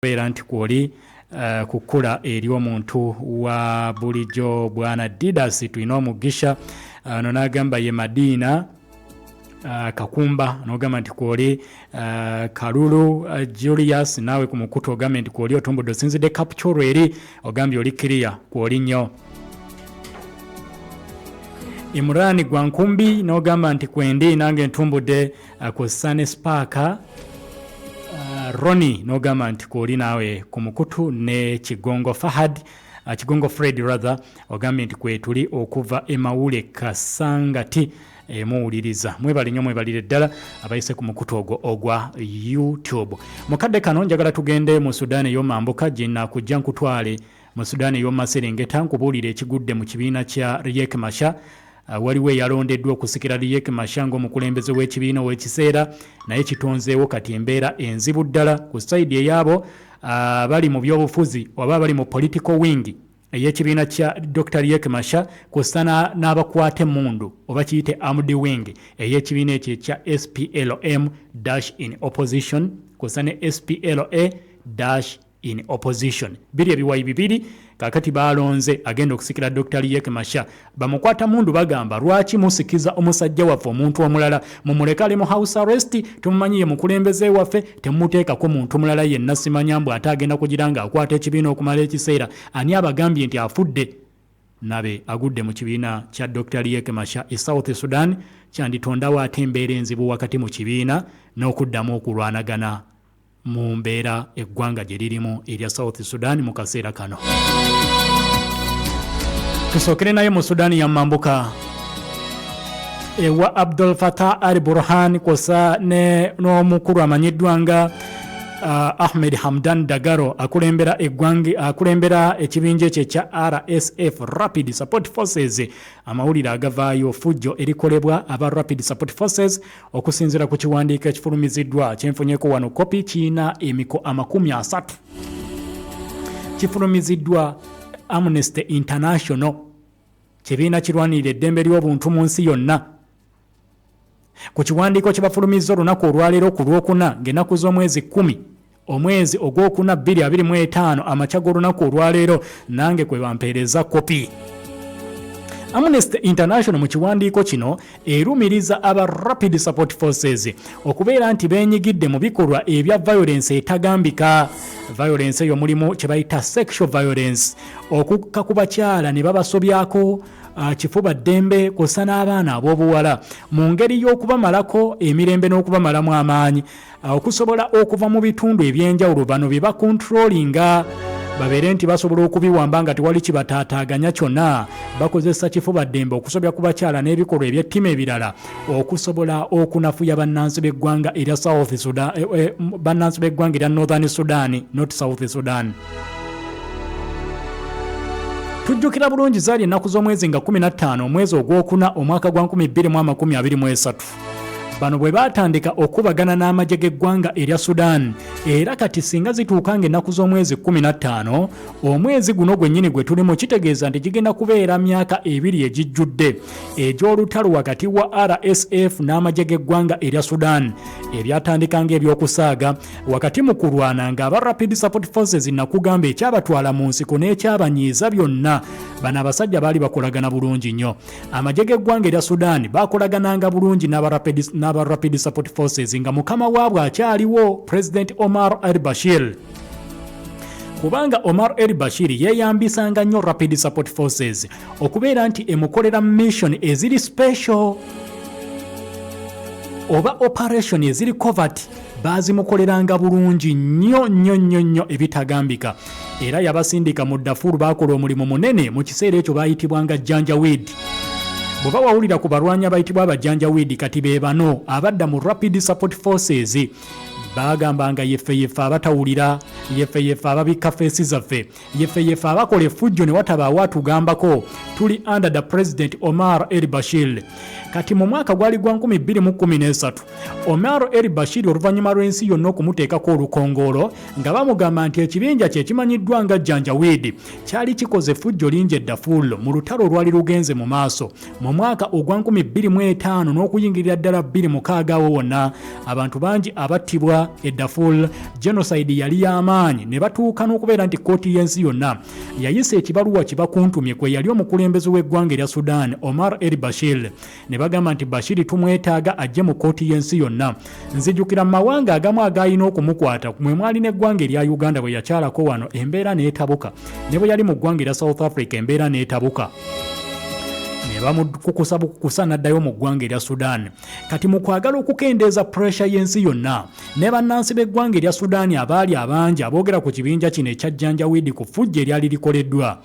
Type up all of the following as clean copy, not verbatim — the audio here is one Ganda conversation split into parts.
era nti kwoli kukula eri omuntu wa bulijjo bwana Didas tulina omugisha ano n'agamba ye Madina Kakumba n'ogamba nti kwoli Kalulu Julius nawe ku mukutu ogamba nti kwoli otumbudde osinzidde Kapcholo eri ogambye oli clear kwoli nnyo. Imurani Gwankumbi n'ogamba nti kwendi nange ntumbudde ku Sunny Spark. Roni n'ogamba nti kwoli nawe ku mukutu ne Kigongo Fahad Kigongo Fred rather ogambye nti kwetuli okuva Emawule Kasangati muwuliriza mwebali nnyo mwebalire ddala abayise ku mukutu ogwa YouTube. Mukadde kano njagala tugende mu Sudan ey'omambuka gye kujja nkutwale mu Sudan ey'omaserengeta nkubuulira ekigudde mu kibiina kya Riek Machar. Waliwo yalondeddwa okusikira Riek Machar ng'omukulembeze w'ekibiina w'ekiseera naye kitonzeewo kati embeera enzibu ddala ku sayidi eyaabo bali mu byobufuzi oba bali mu political wing ey'ekibiina kya Dr. Riek Machar kussa n'abakwate mundu oba kiyite armed wing ey'ekibiina ekyo ekya SPLM-in opposition kussa ne SPLA-in opposition biri ebiwayi bibiri kakati balonze agenda okusikira Dr. Riek Machar bamukwata mundu bagamba lwaki musikiza omusajja waffe omuntu omulala mumulekale mu house arrest tumumanyiye mukulembeze waffe temuteekako muntu mulala yenna simanyambu atagenda kugiranga akwata ekibiina okumala ekiseera ani abagambye nti afudde nabe agudde mu kibiina kya Dr. Riek Machar e South Sudan kyanditondawo ate embeera enzibu wakati mu kibiina n'okuddamu okulwanagana mu mbeera eggwanga gye lirimu erya South Sudan mu kaseera kano. Tusookere naye mu Sudan ya mambuka ewa Abdul Fattah al-Burhan kosa n'omukulu amanyiddwa nga Ahmed Hamdan Dagalo akulembera ekibinja ekyo ekya RSF Rapid Support Forces. Amawulire agavaayo fujjo erikolebwa aba Rapid Support Forces okusinziira ku kiwandiiko ekifulumiziddwa kyenfunyeko wano kopi kiina emiko 30 kifulumiziddwa Amnesty International kibiina kirwanirira eddembe ly'obuntu mu nsi yonna. Ku kiwandiiko kye bafulumizza olunaku olwaleero ku Lwokuna ng'ennaku z'omwezi 10 omwezi ogwokuna 2025 amakya g'olunaku olwaleero nange kwe bampeereza kopi. Amnesty International mu kiwandiiko kino erumiriza aba Rapid Support Forces okubeera nti beenyigidde mu bikolwa ebya violence etagambika. Violence eyo mulimu kye bayita sexual violence okukka ku bakyala ne babasobyako kifuba ddembe kosa n'abaana ab'obuwala mu ngeri y'okubamalako emirembe n'okubamalamu amaanyi okusobola okuva mu bitundu ebyenjawulo bano bye bakontrolinga babeere nti basobola okubiwamba nga tewali kibataataaganya kyonna. Bakozesa kifuba ddembe okusobya ku bakyala n'ebikolwa ebyettima ebirala okusobola okunafuya bannansi b'eggwanga erya South Sudan bannansi b'eggwanga erya Northern Sudan not South Sudan. Tujjukira bulungi zaali ennaku z'omwezi nga 15 omwezi ogwokuna omwaka gwa 2023 bano bwe batandika okubagana n'amagye g'eggwanga erya Sudan era kati singa zituukanga ennaku z'omwezi 15 omwezi guno gwennyini gwe tulimu kitegeeza nti gigenda kubeera myaka 2 egijjudde egy'olutalo wakati wa RSF n'amagye g'eggwanga erya Sudan ebyatandikanga ebyokusaaga wakati mu kulwana nga aba Rapid Support Forces nakugamba ekyabatwala mu nsiko n'ekyabanyiiza byonna bano abasajja baali bakolagana bulungi nnyo. Amagye g'eggwanga erya Sudan bakolagananga bulungi n'aba Rapid Support Forces nga mukama waabwe akyaliwo President Omar al-Bashir kubanga Omar al-Bashir yeeyambisanga nnyo Rapid Support Forces okubeera nti emukolera mission eziri special oba operation eziri covert bazimukoleranga bulungi nnyo ebitagambika era yabasindika mu Darfur bakola omulimu munene mu kiseera ekyo bayitibwanga Janjaweed. Bw'oba wawulira ku balwanyi abayitibwa abajanjaweed kati be bano abadda mu Rapid Support Forces bagambanga yeffe abatawulira yeffe ababika feesi zaffe yeffe abakola effujjo ne watabaawo atugambako tuli under the President Omar al-Bashir. Kati mu mwaka gwali gwa 2013 Omar al-Bashir oluvannyuma lw'ensi yonna okumuteekako olukongoolo nga bamugamba nti ekibinja kye kimanyiddwa nga Janjaweed kyali kikoze effujjo lingi e Darfur mu lutalo olwali lugenze mu maaso mu mwaka ogwa 2005 n'okuyingirira ddala 2006 wonna abantu bangi abattibwa e Darfur. Genocide yali y'amaanyi amaanyi ne batuuka n'okubeera nti kkooti y'ensi yonna yayisa ekibaluwa kibakuntumye kwe yali omukulembeze w'eggwanga erya Sudan Omar el-Bashir ne bagamba nti Bashir tumwetaaga ajje mu kkooti y'ensi yonna. Nzijukira mu mawanga agamu agaalina okumukwata mwe mwali n'eggwanga erya Uganda bwe yakyalako wano embeera n'etabuka, ne bwe yali mu ggwanga erya South Africa embeera n'etabuka, ne bamukukusa n'addayo mu ggwanga erya Sudan. Kati mu kwagala okukendeeza pressure y'ensi yonna ne bannansi b'eggwanga erya Sudan abaali abangi aboogera ku kibinja kino ekyajjanjawiidi ku ffujjo eryali likoleddwa,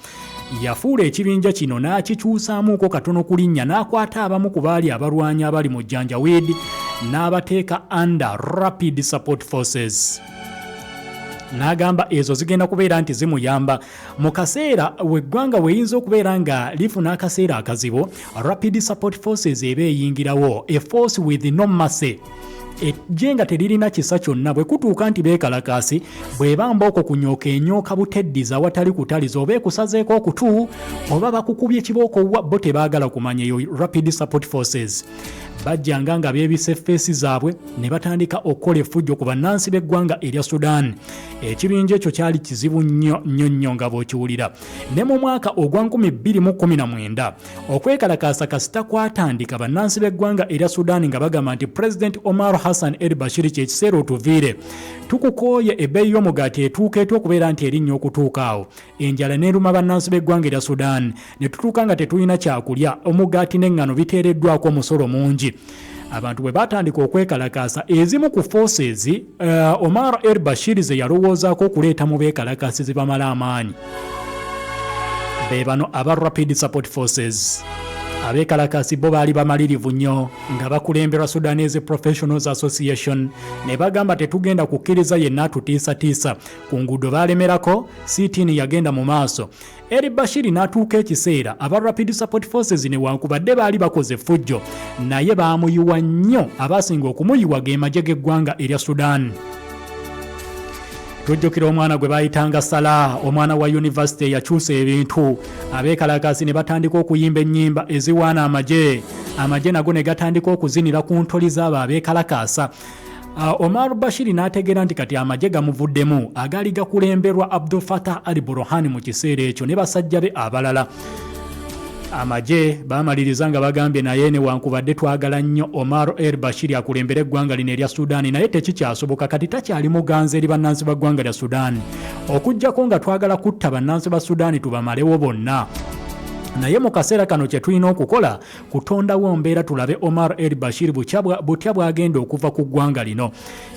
yafuula ekibinja kino n'akikyusaamuuko katono ku linnya n'akwata abamu ku baali abalwanyi abali mu jjanjawiidi n'abateeka under Rapid Support Forces. N'agamba ezo zigenda kubeera nti zimuyamba mu kaseera weggwanga weyinza okubeera nga lifuna akaseera akazibu. Rapid Support Forces eba eyingirawo, a force with no mercy, ejjenga teririna kisa kyonna bwe kutuuka nti beekalakaasi bwebamba okwo kunyooka enyooka buteddiza awatali kutaliza oba ekusazeeko okutu oba bakukubye kibooko bo tebaagala kumanya. Eyo Rapid Support Forces bajjanga nga beebise feesi zaabwe ne batandika okukola effujjo ku bannansi b'eggwanga erya Sudan. Ekibinja ekyo kyali kizibu nnyo nga bw'okiwulira. Ne mu mwaka ogwa 2019 okwekalakaasa kasita kwatandika bannansi b'eggwanga erya Sudan nga bagamba nti President Omar Hassan el-Bashir kye kiseera otuviire, tukukooye ebbeeyi y'omugaati etuuka etya okubeera nti erinnya okutuuka awo. Enjala n'eruma bannansi b'eggwanga erya Sudan ne tutuuka nga tetulina kyakulya, omugaati n'eŋŋano biteereddwako omusolo mungi. Abantu bwe batandika okwekalakaasa, ezimu ku forces Omar el-Bashir ze yalowoozaako okuleeta mu beekalakaasi ze bamala amaanyi be bano aba Rapid Support Forces. Abeekalakaasi bo baali bamalirivu nnyo nga bakulemberwa Sudanese Professionals Association ne bagamba tetugenda kukkiriza yenna atutiisatiisa. Ku nguudo baalemerako, siitiini yagenda mu maaso. El-Bashir n'atuuka ekiseera aba Rapid Support Forces newankubadde baali bakoze effujjo naye baamuyiwa nnyo, abaasinga okumuyiwa ge magye g'eggwanga erya Sudan. Tujjukira omwana gwe baayitanga Salah, omwana wa university yakyusa ebintu. Abeekalakaasi ne batandika okuyimba ennyimba eziwaana amagye nago ne gatandika okuzinira ku ntoli z'abo abeekalakaasa. Omar Bashir n'ategeera nti kati amagye gamuvuddemu agaali gakulemberwa Abdul Fattah al-Burhan mu kiseera ekyo ne basajja be abalala. Amagye baamaliriza nga bagambye naye newankubadde twagala nnyo Omar el-Bashir akulembera eggwanga lino erya Sudan naye tekikyasoboka, kati takyali muganzi eri bannansi ba ggwanga lya Sudan, okuggyako nga twagala kutta bannansi ba Sudan tubamalewo bonna. Naye mu kaseera kano kye tulina okukola kutondawo mbeera tulabe Omar el-Bashir butya bwagenda okuva ku ggwanga lino.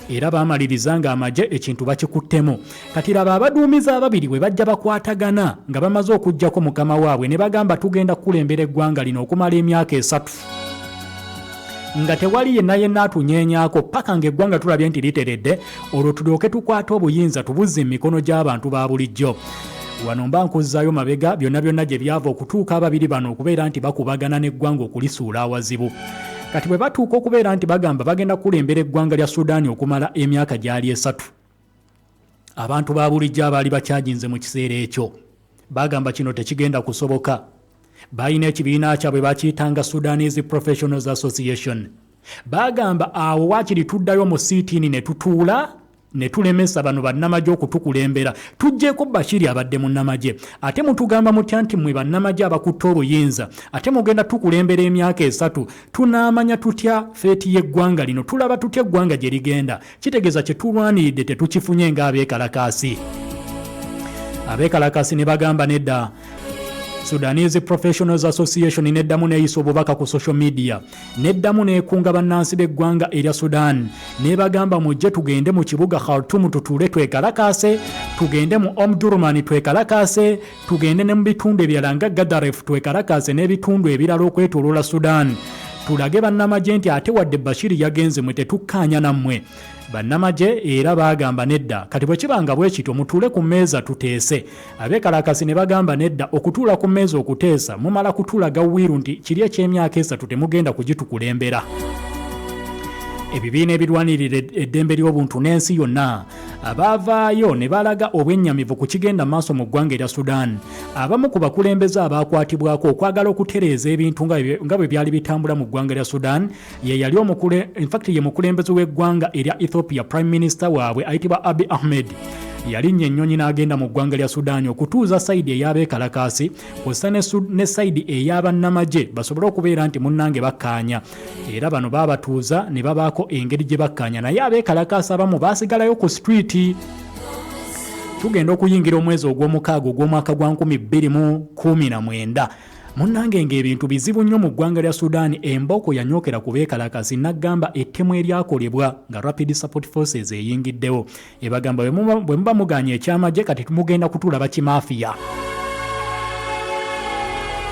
Era baamaliriza nga amagye ekintu bakikuttemu. Kati laba abaduumizi ababiri bwe bajja bakwatagana nga bamaze okuggyako mukama waabwe ne bagamba tugenda kukulembera eggwanga lino okumala emyaka 3 nga tewali yenna atunyeenyaako paka ng'eggwanga tulabye nti literedde, olwo tulyoke tukwate obuyinza tubuzze mu mikono gy'abantu ba bulijjo. Wano mba nkuzzaayo mabega byonna gye byava okutuuka ababiri bano okubeera nti bakubagana n'eggwanga okulisuula awazibu. Kati bwe batuuka okubeera nti bagamba bagenda kulembera eggwanga lya Sudan okumala emyaka gyali 3, abantu ba bulijjo abaali bakyajinze mu kiseera ekyo bagamba kino tekigenda kusoboka. Balina ekibiina kyabwe bakiyitanga Sudanese Professionals Association. Bagamba awo waakiri tuddayo mu siitiini ne tutuula ne tulemesa bano bannamagye okutukulembera. Tujjeeko Bashir abadde munnamagye, ate mutugamba mutya nti mwe bannamagye abakutta obuyinza ate mugenda tukulembera emyaka 3, tunaamanya tutya feeti y'eggwanga lino, tulaba tutya eggwanga gye ligenda? Kitegeeza kye tulwaniridde tetukifunye ng'abeekalakaasi. Abeekalakaasi ne bagamba nedda. Sudanese Professionals Association neddamu neeyisa obubaka ku social media, neddamu neekunga bannansi b'eggwanga erya Sudan ne bagamba mujje tugende mu kibuga Khartoum tutuule twekalakaase, tugende mu Omdurman twekalakaase, tugende ne mu bitundu ebirala nga Gadaref twekalakaase n'ebitundu ebirala okwetooloola Sudan. Tulage bannamagye nti ate wadde Bashir yagenze mwe tetukkaanya nammwe. Bannamagye era bagamba nedda, kati bwe kibanga bwe kito mutuule ku mmeeza tuteese. Abeekalakasi ne bagamba nedda, okutuula ku mmeeza okuteesa mumala kutulaga wiiru nti kiri eky'emyaka 3 temugenda kugitukulembera. Ebibiina ebirwanirira eddembe ly'obuntu n'ensi yonna abaavaayo ne balaga obwennyamivu ku kigenda maaso mu ggwanga erya Sudan. Abamu ku bakulembeze abaakwatibwako okwagala okutereeza ebintu nga bwe byali bitambula mu ggwanga erya Sudan ye yali ye mukulembeze w'eggwanga erya Ethiopia Prime Minister waabwe ayitibwa Abiy Ahmed. yalinnya ennyonyi n'agenda mu ggwanga lya Sudan okutuuza sayidi ey'abeekalakaasi kw'ossa ne sayidi ey'abannamagye basobole okubeera nti munnange bakkaanya, era bano baabatuuza ne babaako engeri gye bakkaanya, naye abeekalakaasi abamu baasigalayo ku streeti. Tugenda okuyingira omwezi ogw'omukaaga ogw'omwaka gwa 2019. Munnange ng'ebintu bizibu nnyo mu ggwanga lya Sudan. Embooko yanyookera ku beekalakaasi n'aggamba ettemu eryakolebwa nga Rapid Support Forces eyingiddewo. Ebagamba bwe muba muganya ekyamagye kati tumugenda kutulaba kimaafiya.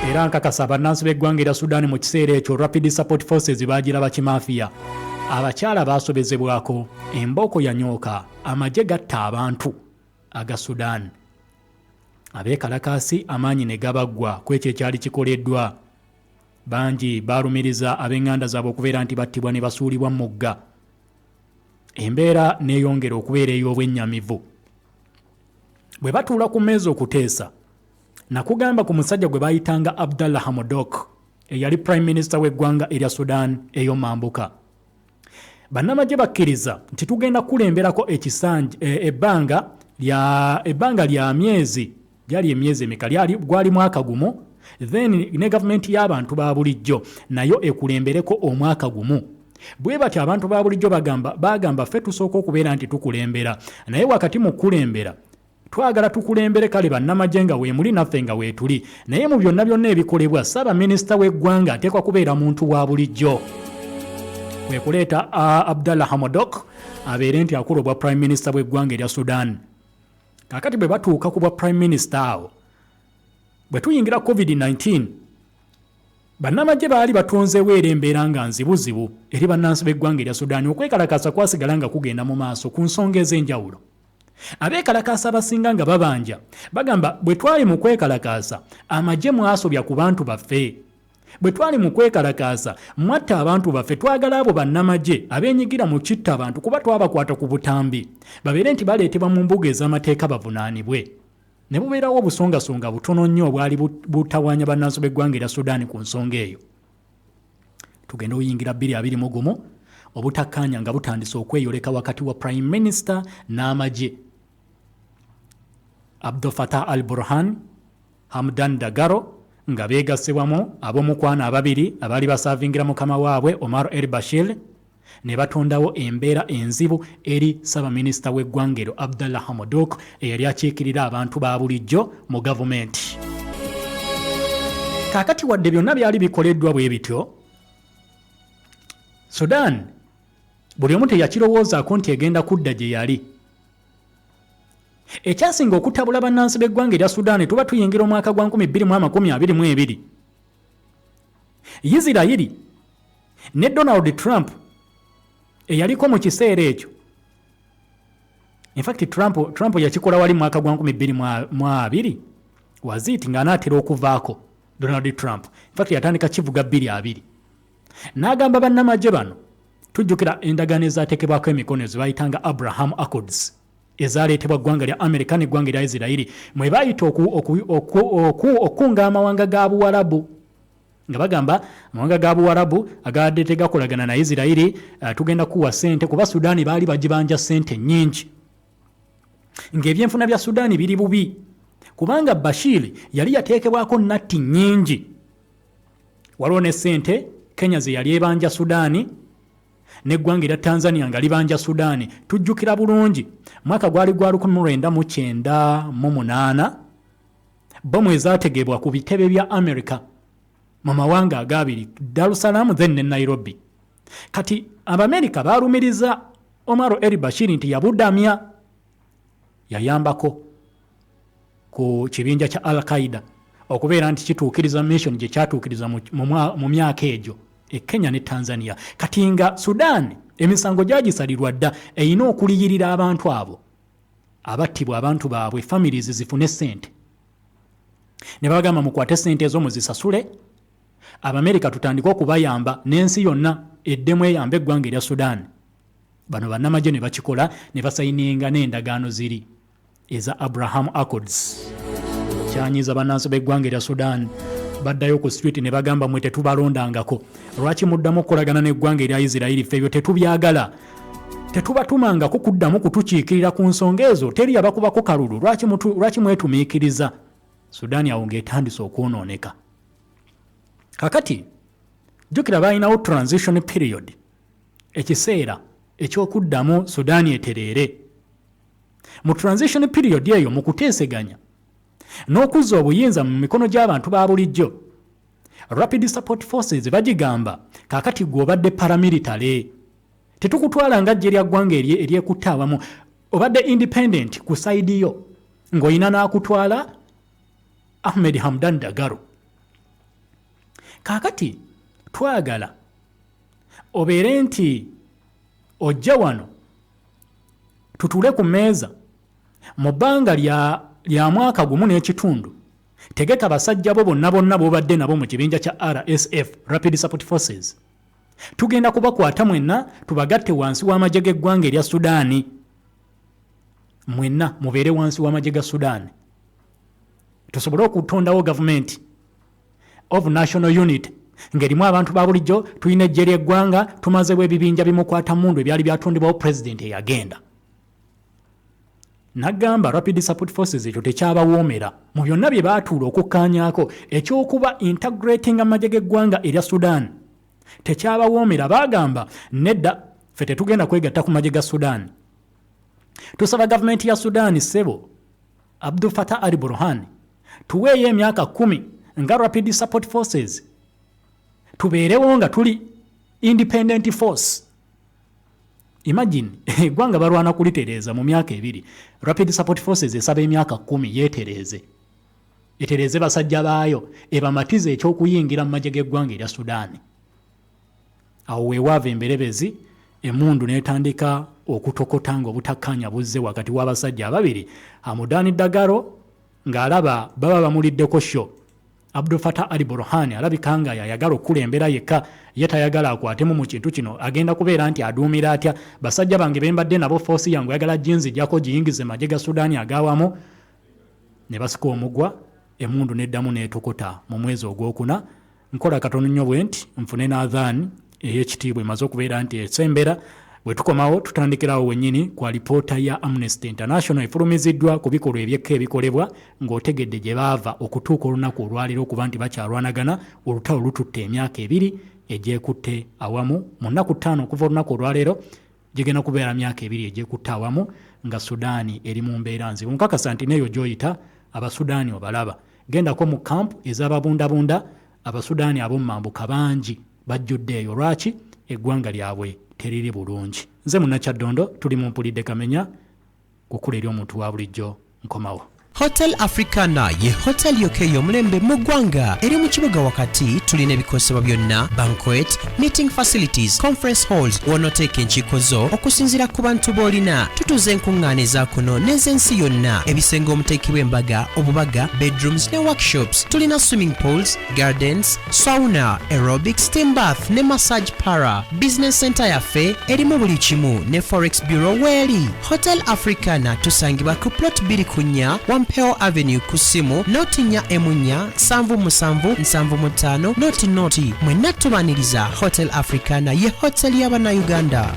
Era nkakasa bannansi b'eggwanga lya Sudan mu kiseera ekyo Rapid Support Forces baagiraba kimaafiya. Abakyala baasobezebwako, embooko yanyooka, amagye gatta abantu aga Sudan. Abeekalakaasi amaanyi ne gabaggwa ku ekyo ekyali kikoleddwa. Bangi baalumiriza ab'eŋŋanda zaabwe okubeera nti battibwa ne basuulibwa mu mugga. Embeera neeyongera okubeera ey'obwennyamivu. Bwe batuula ku mmeeza okuteesa, nakugamba ku musajja gwe baayitanga Abdallah Hamdok eyali Prime Minister w'eggwanga erya Sudan ey'omambuka. Bannamagye bakkiriza nti tugenda kulemberako ebbanga lya myezi, gyali emyezi emeka, gwali mwaka gumu, then ne gavumenti y'abantu ba bulijjo nayo ekulembereko omwaka gumu. Bwe batyo abantu ba bulijjo bagamba ffe tusooka okubeera nti tukulembera, naye wakati mu kulembera twagala tukulembere kale bannamagye nga weemuli naffe nga weetuli, naye mu byonna byonna ebikolebwa Ssaabaminisita w'eggwanga ateekwa kubeera muntu wa bulijjo. Bwe kuleeta Abdallah Hamdok abeere nti akola obwa Prime Minister bw'eggwanga erya Sudan. Kakati bwe batuuka ku bwa Prime Minister awo, bwe tuyingira COVID-19, bannamagye baali batonzeewo era embeera nga nzibuzibu eri bannansi b'eggwanga erya Sudan. Okwekalakaasa kwasigala nga kugenda mu maaso ku nsonga ez'enjawulo. Abeekalakaasa abasinga nga babanja bagamba bwe twali mu kwekalakaasa amagye mwasobya ku bantu baffe. Bwe twali mu kwekalakaasa mwatta abantu baffe, twagala abo bannamagye abeenyigira mu kitta abantu kuba twabakwata ku butambi babeere nti baleetebwa mu mbuga ez'amateeka bavunaanibwe. Ne bubeerawo obusongasonga butono nnyo obwali butawaanya bannansi b'eggwanga erya Sudan ku nsonga eyo. Tugenda oyingira 2021 obutakkaanya nga butandise okweyoleka wakati wa Prime Minister n'amagye. Abdel Fattah al-Burhan, Hamdan Dagalo nga beegassebwamu ab'omukwana ababiri abaali basaavingira mukama waabwe Omar el-Bashir, ne batondawo embeera enzibu eri Ssaabaminisita w'eggwanga eryo Abdallah Hamdok eyali akiikirira abantu ba bulijjo mu gavumenti. Kaakati wadde byonna byali bikoleddwa bwe bityo, Sudan buli omu teyakirowoozaako nti egenda kudda gye yali. Ekyasinga okutabula bannansi b'eggwanga erya Sudan tuba tuyingira omwaka gwa 2022. Isirayiri ne Donald Trump eyaliko mu kiseera ekyo. In fact Trump yakikola wali mwaka gwa 2020 waziiti ng'anaatera okuvaako Donald Trump. In fact yatandika kivuga 2020. N'agamba bannamagye bano, tujjukira endagaano ezaateekebwako emikono ezibayitanga Abraham Accords ezaaleetebwa ggwanga lya Amerika n'eggwanga lya Isirayiri, mwe baayita okunga amawanga ga Buwarabu nga bagamba amawanga ga Buwarabu agadde tegakolagana na Isirayiri tugenda kuwa ssente kuba Sudaani baali bagibanja ssente nnyingi. Ng'ebyenfuna bya Sudaani biri bubi kubanga Bashir yali yateekebwako nnatti nnyingi. Waliwo ne ssente Kenya ze yali ebanja Sudaani n'eggwanga erya Tanzania nga libanja Sudaani. Tujjukira bulungi mwaka gwali gwa 1998 bomu ezaategebwa ku bitebe bya Amerika mu mawanga agabiri, Dar es Salaam then ne Nairobi. Kati Abamerika baalumiriza Omar el-Bashir nti yabudamya, yayambako ku kibinja kya Al-Qaeda okubeera nti kituukiriza mission gye kyatuukiriza mu myaka egyo e Kenya ne Tanzania. Kati nga Sudan emisango gyagisalirwa dda eyina okuliyirira abantu abo abattibwa abantu baabwe, families zifune ssente. Ne bagamba mukwate ssente ezo muzisasule, Abamerika tutandika okubayamba n'ensi yonna eddemu eyamba eggwanga erya Sudan. Bano bannamagye ne bakikola ne basayininga n'endagaano ziri eza Abraham Accords. Kyanyiza bannansi b'eggwanga erya Sudan baddayo ku street ne bagamba mwe tetubalondangako. Lwaki muddamu okukolagana n'eggwanga erya Isirayiri? Ffe ebyo tetubyagala. tetubatumanga kukuddamu kutukiikirira ku nsonga ezo teri yabakubako kalulu lwaki mwetumiikiriza. Sudan awo ng'etandise okwonooneka. Kakati jjukira balinawo transition period, ekiseera ekyokuddamu Sudan etereere. Mu transition period eyo mu kuteeseganya n'okuzza obuyinza mu mikono gy'abantu ba bulijjo, Rapid Support Forces bagigamba kakati gw'obadde paramilitary, tetukutwala nga ggye lya ggwanga eryekutte awamu, obadde independent ku sayidi yo ng'olina n'akutwala Ahmed Hamdan Dagalo. Kakati twagala obeere nti ojja wano tutule ku mmeeza mu bbanga lya mwaka gumu n'ekitundu, tegeka basajja bo bonna b'obadde nabo mu kibinja kya RSF, Rapid Support Forces. Tugenda kubakwata mwenna tubagatte wansi w'amagye g'eggwanga erya Sudaani. Mwenna mubeere wansi w'amagye ga Sudaani. Tusobole okutondawo Government of National Unity ng'erimu abantu ba bulijjo, tulina eggye ly'eggwanga, tumazeewo ebibinja bimukwata mundu ebyali byatondebwawo President eyagenda. Nagamba Rapid Support Forces ekyo tekyabawoomera mu byonna bye baatuula okukkaanyaako ekyokuba integrating amagye g'eggwanga erya Sudan. Tekyabawoomera, bagamba nedda ffe tetugenda kwegatta ku magye ga Sudan. Tusaba gavumenti ya Sudan ssebo Abdul Fattah al-Burhan tuweeyo emyaka 10 nga Rapid Support Forces, tubeerewo nga tuli independent force. Imagine eggwanga balwana kulitereeza mu myaka 2, Rapid Support Forces esaba emyaka 10 yeetereeze, etereeze basajja baayo ebamatize ekyokuyingira mu magye g'eggwanga erya Sudaani. Awo weewaava emberebezi, emundu n'etandika okutokota ng'obutakkaanya buzze wakati w'abasajja ababiri, Hamdan Dagalo ng'alaba baba bamuliddeko sho. Abdul Fattah al-Burhan alabika nga yayagala okukulembera yekka, ye tayagala akwatemu mu kintu kino, agenda kubeera nti aduumira atya basajja bange bembadde nabo force yangu yagala jinzi gyako giyingize magye ga Sudaani agawamu. Ne basika omugwa, emundu n'eddamu n'etokota mu mwezi ogwokuna. Nkola katono nnyo bwe nti nfune n'adhaani ey'ekitiibwa emaze okubeera nti esembera. Bwe tukomawo tutandikirawo wennyini kwa lipoota ya Amnesty International efulumiziddwa ku bikolwa ebyekka ebikolebwa ng'otegedde gye baava okutuuka olunaku olwaleero okuba nti bakyalwanagana. Olutalo lututte emyaka 2 egyekutte awamu mu nnaku 5 okuva olunaku olwaleero, gigenda kubeera myaka 2 egyekutte awamu nga Sudaani eri mu mbeera nzibu. Nkakasa nti neeyo gy'oyita Abasudaani obalaba. Gendako mu kampu ez'ababundabunda, Abasudaani ab'omu mambuka bangi bajjudde eyo. Lwaki? Eggwanga lyabwe teriri bulungi. Nze Munnakyadondo, tuli mu Mpulidde Kamenya, kukula eri omuntu wa bulijjo. Nkomawo. Hotel Africana ye hotel yokeyo mulembe mu ggwanga eri mu kibuga wakati. Tulina ebikosebwa byonna: banquet, meeting facilities, conference halls, wonoteeka enkiiko zo okusinziira ku bantu b'olina. Tutuze enkuŋŋaana eza kuno n'ez'ensi yonna, ebisenge omuteekibwa embaga, obubaga, bedrooms ne workshops. Tulina swimming pools, gardens, sauna, aerobics, steam bath ne massage para. Business center yaffe erimu buli kimu ne forex bureau weeri. Hotel Africana tusangibwa ku plot 2 kunya Peo Avenue kusimu notinya emunya 7775 noti mwenna tubaniriza. Hotel Africana ye hotel y'abana Uganda.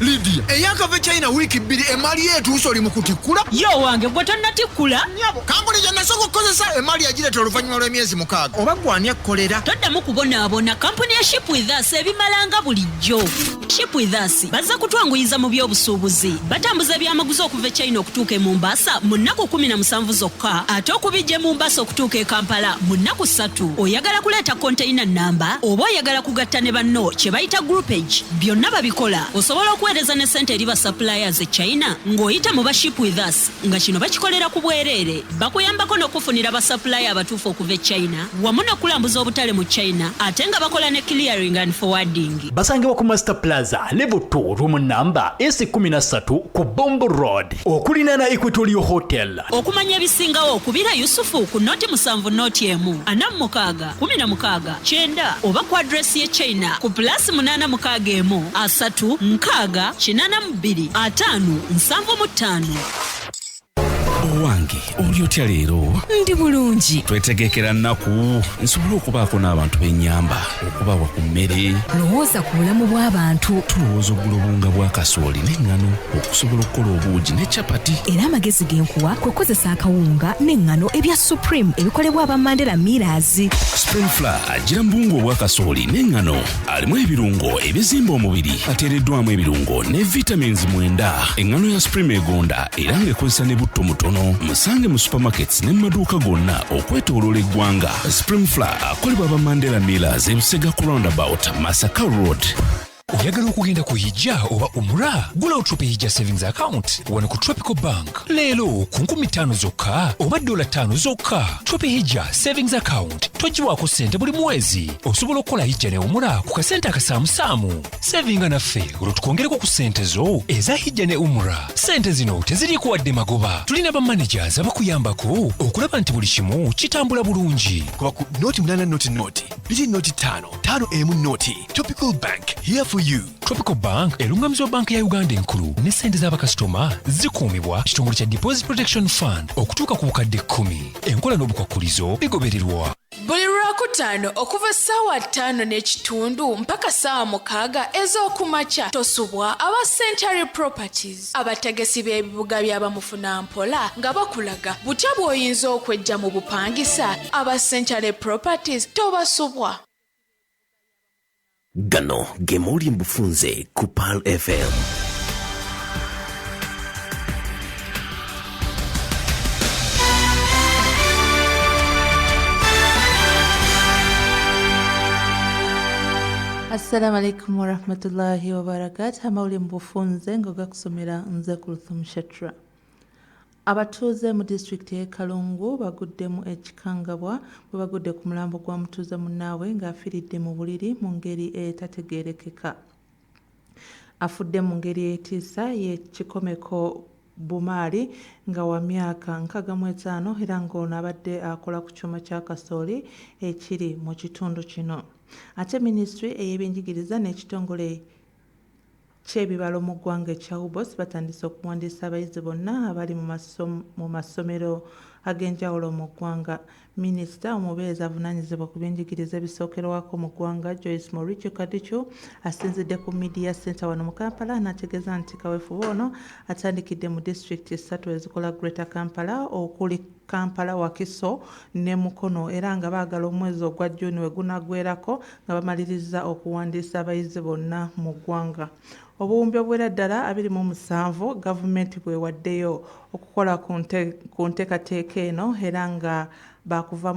Lydia, eyakava China wiki 2 emali yetu usoli mukutikula. Yo wange gwe tonnatikula. Nyabo, kampuni gye nasooka okukozesa emali yagireta oluvannyuma lw'emyezi 6. Oba gwani akkolera? Toddamu kubonaabona. Kampuni ya Ship with Us ebimalanga bulijjo. Ship with Us bazza kutwanguyiza mu by'obusuubuzi. Batambuza byamaguzi okuva China okutuuka e Mombasa mu nnaku 17 zokka, ate okubijja e Mombasa okutuuka e Kampala mu nnaku 3. Oyagala kuleeta container namba oba oyagala kugatta ne banno kye bayita groupage, byonna babikola. Osobola okuweereza ne ssente eri ba suppliers e China ng'oyita mu ba Ship with Us, nga kino bakikolera ku bwereere. Bakuyambako n'okufunira ba supplier abatuufu okuva e China wamu n'okulambuza obutale mu China, ate nga bakola ne clearing and forwarding. Basangibwa ku Master Plaza level 2 room number S13 ku Bombo Road okulina na Equatorial Hotel. Okumanya ebisingawo okubira Yusufu ku noti 7 noti emu 46 16 9 oba ku address ye China ku +861 3 6 82 5 75. Musawo wange oli otya leero? Ndi bulungi. Twetegekera nnaku nsobola okubaako n'abantu b'ennyamba okubawa ku mmere. Lowooza ku bulamu bw'abantu. Tulowooza oggula obulunga bwa kasooli n'eŋŋano okusobola okukola obuugi ne capati. Era amagezi genkuwa kwe kukozesa akawunga n'eŋŋano ebya Supreme ebikolebwa aba Mandela Millers. Supreme Flour agira mu buwunga obwa kasooli n'eŋŋano alimu ebirungo ebizimba omubiri ateereddwamu ebirungo ne vitamins 9. Eŋŋano ya Supreme egonda era ng'ekozesa ne butto mutono. Musange mu supermarkets ne mu maduuka gonna okwetooloola eggwanga. Supreme Flour akolebwa aba Mandela Millers e Busega ku roundabout Masaka Road. Oyagala okugenda ku hijja oba umura? Gula otupe hijja savings account wano ku Tropical Bank. Leero ku 5 zokka oba $5 zokka. Trope hijja savings account togiwaako ssente buli mwezi. Osobola okukola hijja ne umura ku kasente akasaamusaamu. Savinga naffe olwo tukongereko ku ssente zo eza hijja ne umura. Ssente zino teziriiko wadde magoba. Tulina ba managers abakuyambako okulaba nti buli kimu kitambula bulungi. Kuba ku noti 8 noti biri noti 5 noti. Tropical Bank here for you. Tropical Bank erungamizwa banka ya Uganda enkulu ne ssente z'abakasitoma zikuumibwa kitongole kya Deposit Protection Fund okutuuka ku bukadde 10. Enkola n'obukwakkulizo bigobererwa. Buli Lwakutaano okuva ssaawa 5:30 mpaka ssaawa 6 ez'okumakya tosubwa aba Century Properties abategesi b'ebibuga by'abamufuna mpola nga bakulaga butya bw'oyinza okwejja mu bupangisa. Aba Century Properties tobasubwa. Gano gemuli mbufunze ku Pal FM. Assalamu alaikum wa rahmatullahi wa barakatuh. Amawuli mbufunze ngoga kusomera nze Kulthum Shetra. Abatuuze mu disitulikiti y'e Kalungu baguddemu ekikangabwa bwe bagudde ku mulambo gwa mutuuze munnaabwe ng'afiiridde mu buliri mu ngeri etategeerekeka. Afudde mu ngeri ey'etiisa y'ekikomeko Bumaali nga wa myaka 65 era ng'ono abadde akola ku kyuma kya kasooli ekiri mu kitundu kino. Ate minisitule ey'ebyenjigiriza n'ekitongole ky'ebibalo mu ggwanga ekya UBOS batandise okuwandiisa abayizi bonna abali mu masomero ag'enjawulo mu ggwanga. Minisita omubeezi avunaanyizibwa ku byenjigiriza ebisookerwako mu ggwanga Joyce Moricho Kadichu asinzidde ku Media Center wano mu Kampala n'ategeeza nti kaweefube ono atandikidde mu disitulikiti 3 ezikola Greater Kampala okuli Kampala, Wakiso ne Mukono era nga baagala omwezi ogwa Juni we gunaggweerako nga bamaliriza okuwandiisa abayizi bonna mu ggwanga. Obuwumbi obuwera ddala 27 gavumenti bwewaddeyo okukola ku nteekateeka eno era nga bakuva